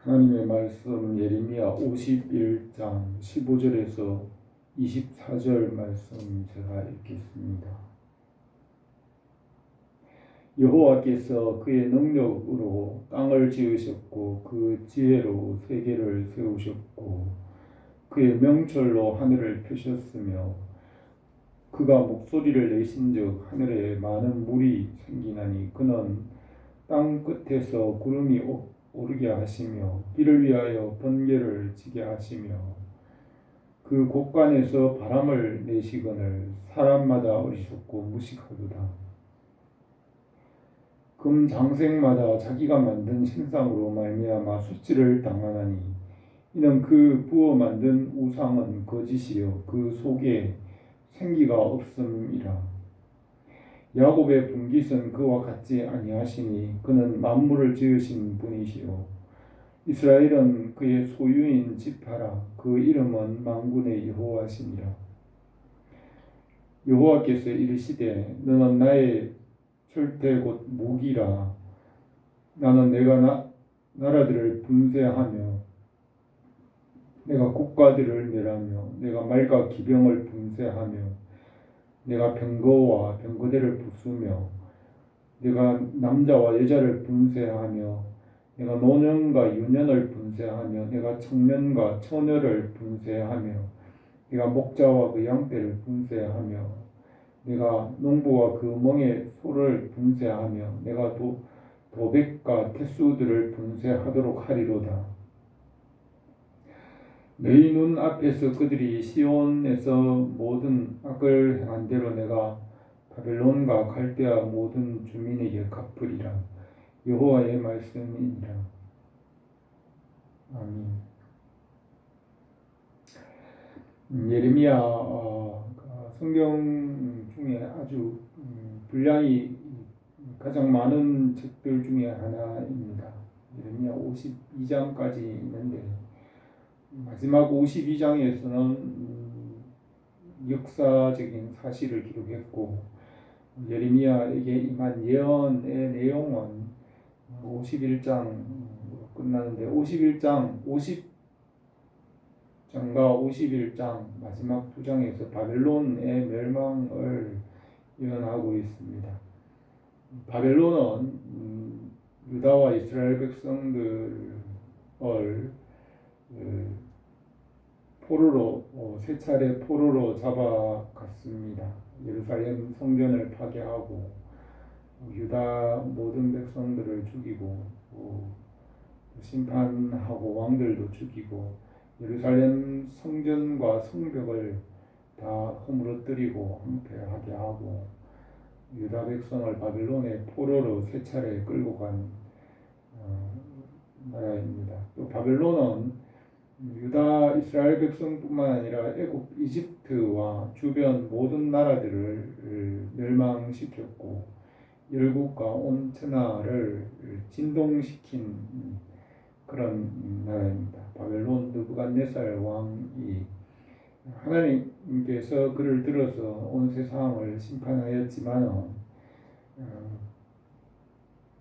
하나님의 말씀 예레미야 51장 15절에서 24절 말씀 제가 읽겠습니다. 여호와께서 그의 능력으로 땅을 지으셨고 그 지혜로 세계를 세우셨고 그의 명철로 하늘을 펴셨으며 그가 목소리를 내신즉 하늘에 많은 물이 생기나니 그는 땅 끝에서 구름이 오르게 하시며 비를 위하여 번개를 치게 하시며 그 곳간에서 바람을 내시거늘 사람마다 어리석고 무식하도다. 금 장생마다 자기가 만든 신상으로 말미암아 수치를 당하나니 이는 그 부어 만든 우상은 거짓이요 그 속에 생기가 없음이라. 야곱의 분깃은 그와 같지 아니하시니 그는 만물을 지으신 분이시요 이스라엘은 그의 소유인 지파라. 그 이름은 만군의 여호와시니라. 여호와께서 이르시되 너는 나의 철퇴 곧 무기라. 나는 내가 나라들을 분쇄하며 내가 국가들을 멸하며 내가 말과 기병을 분쇄하며 내가 병거와 병거대를 부수며 내가 남자와 여자를 분쇄하며 내가 노년과 유년을 분쇄하며 내가 청년과 처녀를 분쇄하며 내가 목자와 그 양떼를 분쇄하며 내가 농부와 그 멍에 소를 분쇄하며 내가 도백과 태수들을 분쇄하도록 하리로다. 너희 눈 앞에서 그들이 시온에서 모든 악을 행한 대로 내가 바벨론과 갈대아 모든 주민에게 갚으리라. 여호와의 말씀이니라. 아멘. 예레미야 성경 중에 아주 분량이 가장 많은 책들 중에 하나입니다. 예레미야 52장까지 있는데 마지막 52장에서는 역사적인 사실을 기록했고 예레미야에게 임한 예언의 내용은 51장으로 끝나는데 51장, 50장과 51장 마지막 두 장에서 바벨론의 멸망을 예언하고 있습니다. 바벨론은 유다와 이스라엘 백성들을 포로로 세 차례 포로로 잡아갔습니다. 예루살렘 성전을 파괴하고 유다 모든 백성들을 죽이고 심판하고 왕들도 죽이고 예루살렘 성전과 성벽을 다 허물어뜨리고 황폐하게 하고 유다 백성을 바벨론의 포로로 세 차례 끌고 간 나라입니다. 또 바벨론은 유다 이스라엘 백성뿐만 아니라 애굽 이집트와 주변 모든 나라들을 멸망시켰고 열국과 온 천하를 진동시킨 그런 나라입니다. 바벨론 느부갓네살 왕이 하나님께서 그를 들어서 온 세상을 심판하였지만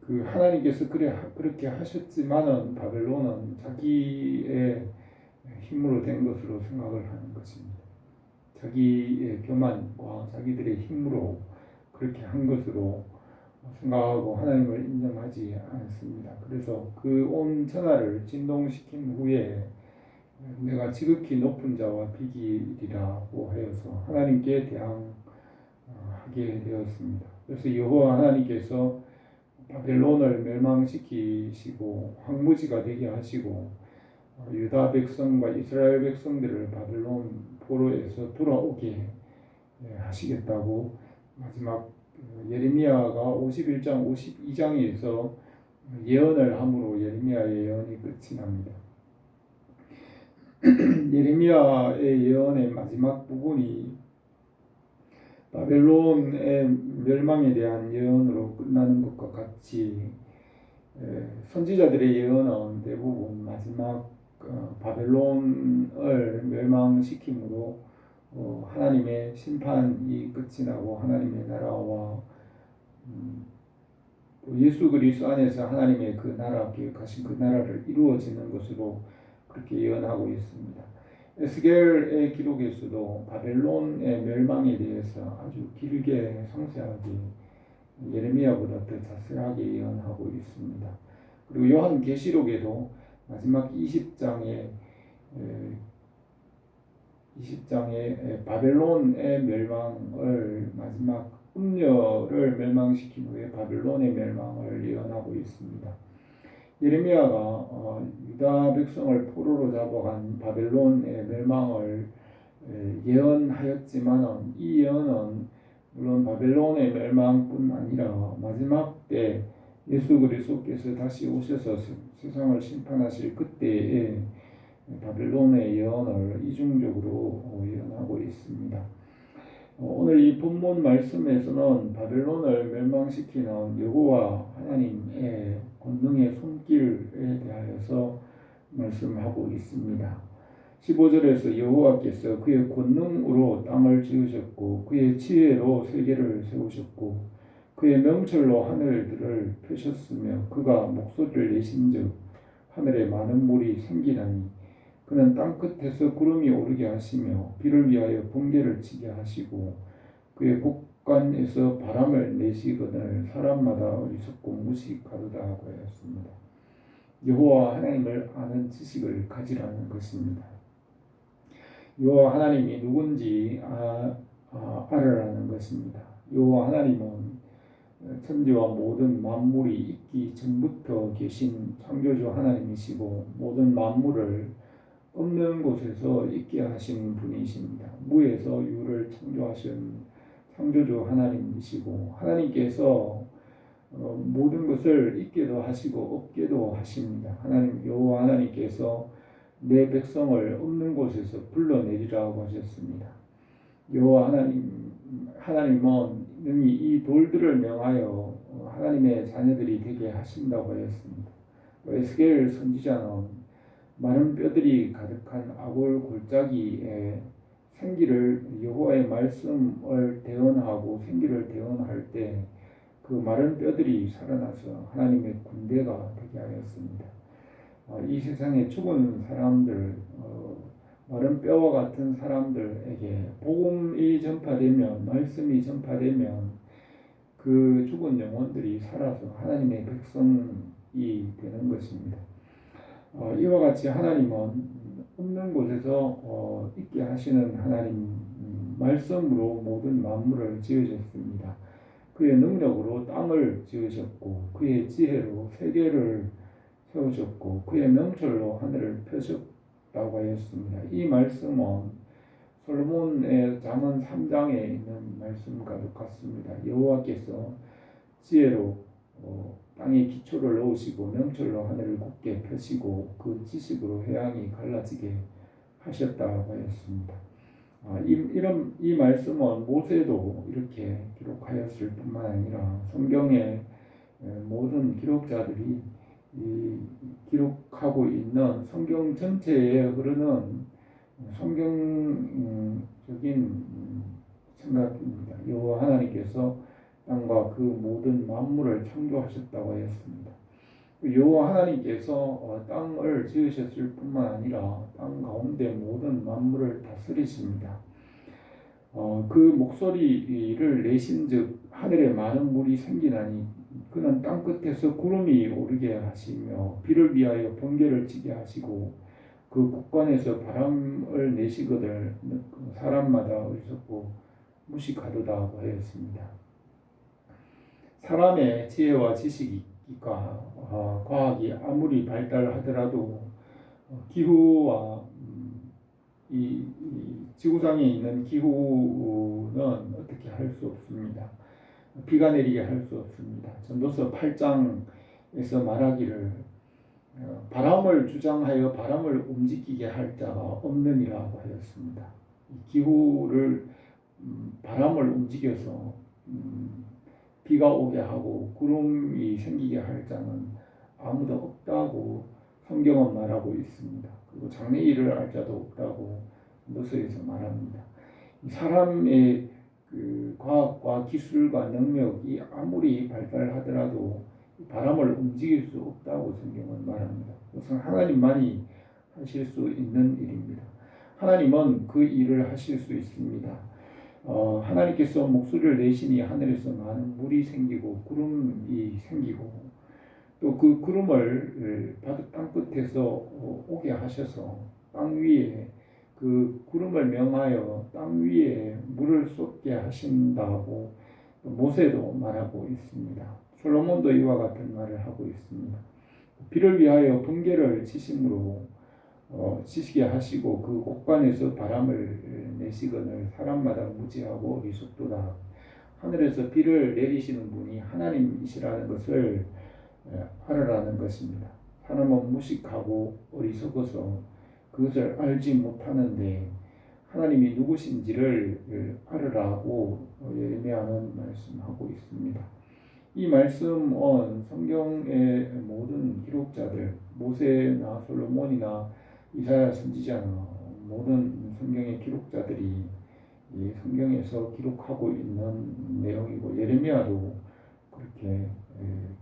그 하나님께서 그렇게 하셨지만은 바벨론은 자기의 힘으로 된 것으로 생각을 하는 것입니다. 자기의 교만과 자기들의 힘으로 그렇게 한 것으로 생각하고 하나님을 인정하지 않습니다. 그래서 그 온 천하를 진동시킨 후에 내가 지극히 높은 자와 비기리라고 하여서 하나님께 대항하게 되었습니다. 그래서 여호와 하나님께서 바벨론을 멸망시키시고 황무지가 되게 하시고 유다 백성과 이스라엘 백성들을 바벨론 포로에서 돌아오게 하시겠다고 마지막 예레미야가 51장 52장에서 예언을 함으로 예레미야의 예언이 끝이 납니다. 예레미야의 예언의 마지막 부분이 바벨론의 멸망에 대한 예언으로 끝나는 것과 같이 선지자들의 예언은 대부분 마지막 바벨론을 멸망시킴으로 하나님의 심판이 끝이 나고 하나님의 나라와 또 예수 그리스도 안에서 하나님의 그 나라 계획하신 그 나라를 이루어지는 것으로 그렇게 예언하고 있습니다. 에스겔의 기록에서도 바벨론의 멸망에 대해서 아주 길게 상세하게 예레미야보다 더 자세하게 예언하고 있습니다. 그리고 요한계시록에도 마지막 20장에 바벨론의 멸망을 마지막 음녀를 멸망시킨 후에 바벨론의 멸망을 예언하고 있습니다. 예레미야가 유다 백성을 포로로 잡아간 바벨론의 멸망을 예언하였지만 이 예언은 물론 바벨론의 멸망뿐 아니라 마지막 때 예수 그리스도께서 다시 오셔서 세상을 심판하실 그때에 바벨론의 예언을 이중적으로 예언하고 있습니다. 오늘 이 본문 말씀에서는 바벨론을 멸망시키는 여호와 하나님의 권능의 손길에 대하여서 말씀하고 있습니다. 15절에서 여호와께서 그의 권능으로 땅을 지으셨고 그의 지혜로 세계를 세우셨고 그의 명철로 하늘들을 펴셨으며 그가 목소리를 내신즉 하늘에 많은 물이 생기나니 그는 땅끝에서 구름이 오르게 하시며 비를 위하여 번개를 치게 하시고 그의 곳간에서 바람을 내시거늘 사람마다 어리석고 무식하도다 하고 하였습니다. 여호와 하나님을 아는 지식을 가지라는 것입니다. 여호와 하나님이 누군지 알아라는 것입니다. 여호와 하나님은 천지와 모든 만물이 있기 전부터 계신 창조주 하나님이시고 모든 만물을 없는 곳에서 있게 하신 분이십니다. 무에서 유를 창조하신 창조주 하나님이시고 하나님께서 모든 것을 있게도 하시고 없게도 하십니다. 하나님 여호와 하나님께서 내 백성을 없는 곳에서 불러내리라고 하셨습니다. 여호와 하나님은 능히 이 돌들을 명하여 하나님의 자녀들이 되게 하신다고 하였습니다. 에스겔 선지자는 마른 뼈들이 가득한 아골 골짜기에 생기를 여호와의 말씀을 대언하고 생기를 대언할 때 그 마른 뼈들이 살아나서 하나님의 군대가 되게 하였습니다. 이 세상에 죽은 사람들, 마른 뼈와 같은 사람들에게 복음이 전파되면 말씀이 전파되면 그 죽은 영혼들이 살아서 하나님의 백성이 되는 것입니다. 이와 같이 하나님은 없는 곳에서 있게 하시는 하나님 말씀으로 모든 만물을 지으셨습니다. 그의 능력으로 땅을 지으셨고 그의 지혜로 세계를 세우셨고 그의 명철로 하늘을 펴셨다고 하였습니다. 이 말씀은 솔로몬의 잠언 3장에 있는 말씀과 똑같습니다. 여호와께서 지혜로 땅에 기초를 놓으시고 명철로 하늘을 굳게 펴시고 그 지식으로 해양이 갈라지게 하셨다고 하였습니다. 이 말씀은 모세도 이렇게 기록하였을 뿐만 아니라 성경의 모든 기록자들이 기록하고 있는 성경 전체에 흐르는 성경적인 생각입니다. 여호와 하나님께서 땅과 그 모든 만물을 창조하셨다고 하였습니다. 여호와 하나님께서 땅을 지으셨을 뿐만 아니라 땅 가운데 모든 만물을 다스리십니다. 그 목소리를 내신즉 하늘에 많은 물이 생기나니 그는 땅 끝에서 구름이 오르게 하시며 비를 위하여 번개를 치게 하시고 그 곳간에서 바람을 내시거늘 사람마다 어리석고 무식하도다 하였습니다. 사람의 지혜와 지식과 과학이 아무리 발달하더라도 기후와 이 지구상에 있는 기후는 어떻게 할 수 없습니다. 비가 내리게 할 수 없습니다. 전도서 8장에서 말하기를 바람을 주장하여 바람을 움직이게 할 자가 없느니라고 하였습니다. 기후를 바람을 움직여서 비가 오게 하고 구름이 생기게 할 자는 아무도 없다고 성경은 말하고 있습니다. 그리고 장래일을 알 자도 없다고 전도서에서 말합니다. 사람의 그 과학과 기술과 능력이 아무리 발달하더라도 바람을 움직일 수 없다고 성경은 말합니다. 우선 하나님만이 하실 수 있는 일입니다. 하나님은 그 일을 하실 수 있습니다. 하나님께서 목소리를 내시니 하늘에서 많은 물이 생기고 구름이 생기고 또 그 구름을 바다 땅 끝에서 오게 하셔서 땅 위에 그 구름을 명하여 땅 위에 물을 쏟게 하신다고 모세도 말하고 있습니다. 솔로몬도 이와 같은 말을 하고 있습니다. 비를 위하여 번개를 치심으로 치시게 하시고 그 곳간에서 바람을 내시거늘 사람마다 무지하고 어리석도다. 하늘에서 비를 내리시는 분이 하나님이시라는 것을 알아라는 것입니다. 사람은 무식하고 어리석어서 그것을 알지 못하는데 하나님이 누구신지를 알으라고 예레미야는 말씀하고 있습니다. 이 말씀은 성경의 모든 기록자들, 모세나 솔로몬이나 이사야 선지자나 모든 성경의 기록자들이 이 성경에서 기록하고 있는 내용이고 예레미야도 그렇게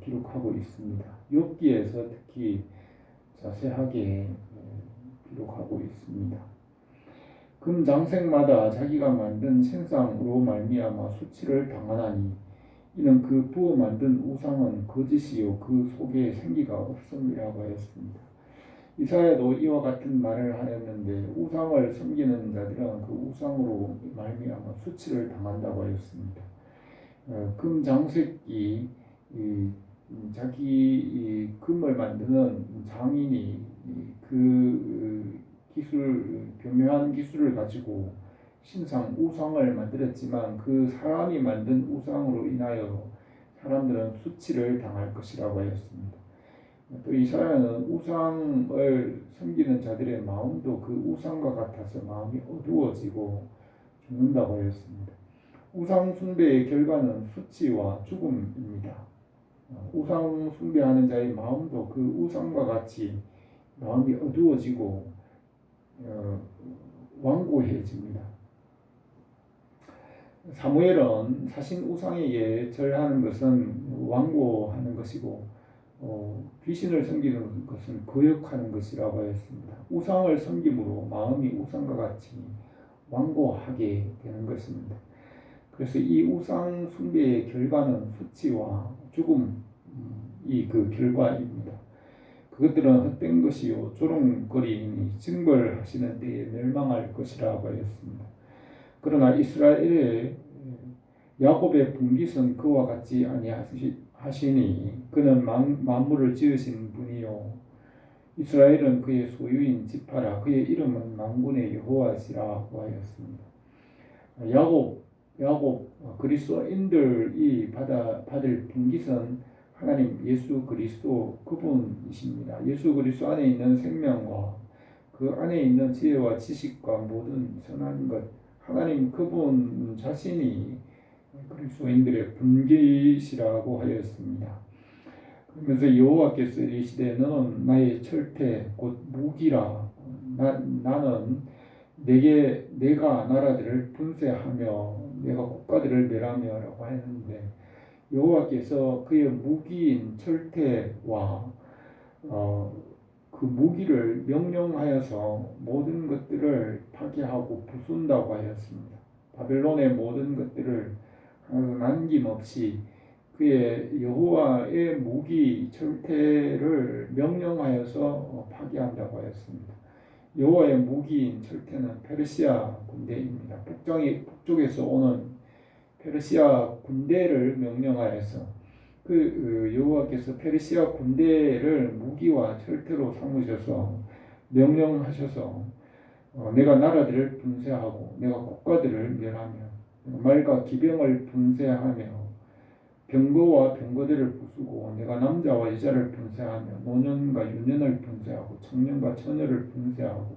기록하고 있습니다. 욥기에서 특히 자세하게 기록하고 있습니다. 금장색마다 자기가 만든 생상으로 말미암아 수치를 당하나니 이는 그 부어 만든 우상은 거짓이요 그 속에 생기가 없음이라고 하였습니다. 이사야도 이와 같은 말을 하였는데 우상을 섬기는 자들은 그 우상으로 말미암아 수치를 당한다고 하였습니다. 금장색이 자기 금을 만드는 장인이 그 기술, 교묘한 기술을 가지고 신상 우상을 만들었지만 그 사람이 만든 우상으로 인하여 사람들은 수치를 당할 것이라고 하였습니다. 또 이사야는 우상을 섬기는 자들의 마음도 그 우상과 같아서 마음이 어두워지고 죽는다고 하였습니다. 우상 숭배의 결과는 수치와 죽음입니다. 우상 숭배하는 자의 마음도 그 우상과 같이 마음이 어두워지고 완고해집니다. 사무엘은 사신 우상에게 절하는 것은 완고하는 것이고 귀신을 섬기는 것은 거역하는 것이라고 하였습니다. 우상을 섬김으로 마음이 우상과 같이 완고하게 되는 것입니다. 그래서 이 우상 숭배의 결과는 수치와 죽음이 그 결과입니다. 그것들은 헛된 것이요 조롱거리이니 징벌하시는 때에 멸망할 것이라고 하였습니다. 그러나 이스라엘의 야곱의 분깃은 그와 같지 아니하시니 그는 만물을 지으신 분이요 이스라엘은 그의 소유인 지파라 그의 이름은 만군의 여호와시라고 하였습니다. 야곱 그리스도인들이 받을 분깃은 하나님 예수 그리스도 그분이십니다. 예수 그리스도 안에 있는 생명과 그 안에 있는 지혜와 지식과 모든 선한 것 하나님 그분 자신이 그리스도인들의 분깃이라고 하였습니다. 그러면서 여호와께서 이르시되 너는 나의 철퇴 곧 무기라 나는 내가 나라들을 분쇄하며 내가 국가들을 멸하며라고 했는데 여호와께서 그의 무기인 철퇴와 그 무기를 명령하여서 모든 것들을 파괴하고 부순다고 하였습니다. 바벨론의 모든 것들을 남김없이 그의 여호와의 무기 철퇴를 명령하여서 파괴한다고 하였습니다. 여호와의 무기인 철퇴는 페르시아 군대입니다. 북쪽에서 오는 페르시아 군대를 명령하여서 그 여호와께서 페르시아 군대를 무기와 철퇴로 삼으셔서 명령하셔서 내가 나라들을 분쇄하고 내가 국가들을 멸하며 말과 기병을 분쇄하며 병거와 병거들을 부수고 내가 남자와 여자를 분쇄하며 노년과 유년을 분쇄하고 청년과 처녀를 분쇄하고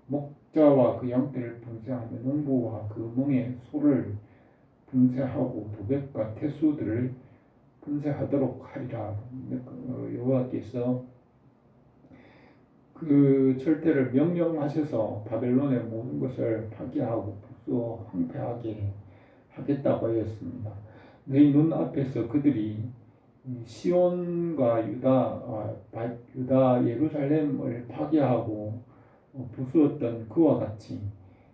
목자와 그 양떼를 분쇄하며 농부와 그 멍에 소를 분쇄하고 도백과 태수들을 분쇄하도록 하리라. 여호와께서 그 철퇴를 명령하셔서 바벨론의 모든 것을 파괴하고 부수어 황폐하게 하겠다고 하였습니다. 너희 눈 앞에서 그들이 시온과 유다 예루살렘을 파괴하고 부수었던 그와 같이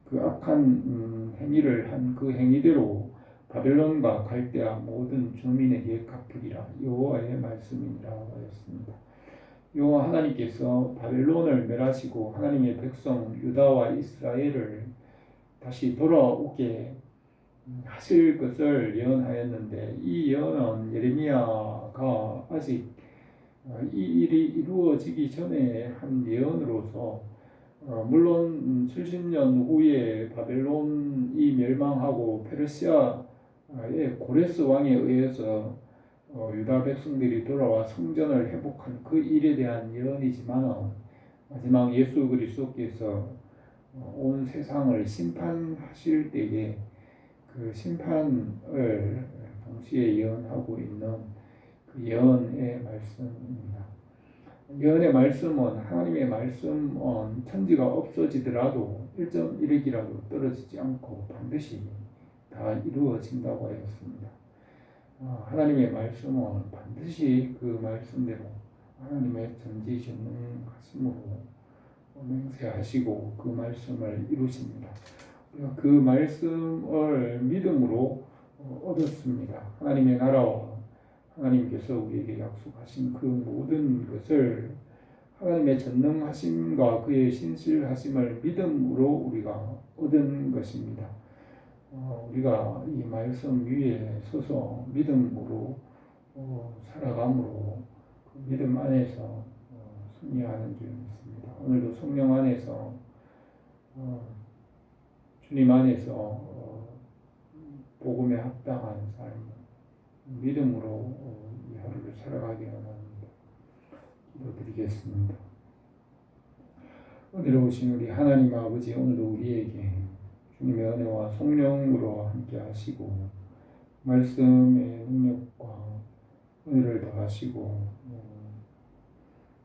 그 악한 행위를 한 그 행위대로 바벨론과 갈대아 모든 주민에게 갚으리라. 여호와의 말씀이라고 하였습니다. 여호와 하나님께서 바벨론을 멸하시고 하나님의 백성 유다와 이스라엘을 다시 돌아오게 하실 것을 예언하였는데, 이 예언은 예레미야가 아직 이 일이 이루어지기 전에 한 예언으로서 물론 70년 후에 바벨론이 멸망하고 페르시아의 고레스 왕에 의해서 유다 백성들이 돌아와 성전을 회복한 그 일에 대한 예언이지만, 마지막 예수 그리스도께서 온 세상을 심판하실 때에 그 심판을 동시에 예언하고 있는 그 예언의 말씀입니다. 예언의 말씀은, 하나님의 말씀은 천지가 없어지더라도 1.1핵이라도 떨어지지 않고 반드시 다 이루어진다고 하였습니다. 하나님의 말씀은 반드시 그 말씀대로 하나님의 전지전능하심으로 맹세하시고 그 말씀을 이루십니다. 우리가 그 말씀을 믿음으로 얻었습니다. 하나님의 나라와 하나님께서 우리에게 약속하신 그 모든 것을, 하나님의 전능하심과 그의 신실하심을 믿음으로 우리가 얻은 것입니다. 우리가 이 말씀 위에 서서 믿음으로 살아감으로 그 믿음 안에서 승리하는 줄 믿습니다. 오늘도 성령 안에서 주님 안에서 복음에 합당한 삶, 믿음으로 이 하루를 살아가기 원합니다. 기도드리겠습니다. 은혜로우신 우리 하나님 아버지, 오늘도 우리에게 주님의 은혜와 성령으로 함께 하시고 말씀의 능력과 은혜를 더하시고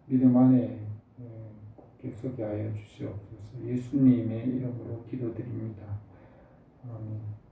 믿음 안에 굳게 서게 하여 주시옵소서. 예수님의 이름으로 기도드립니다. 아멘.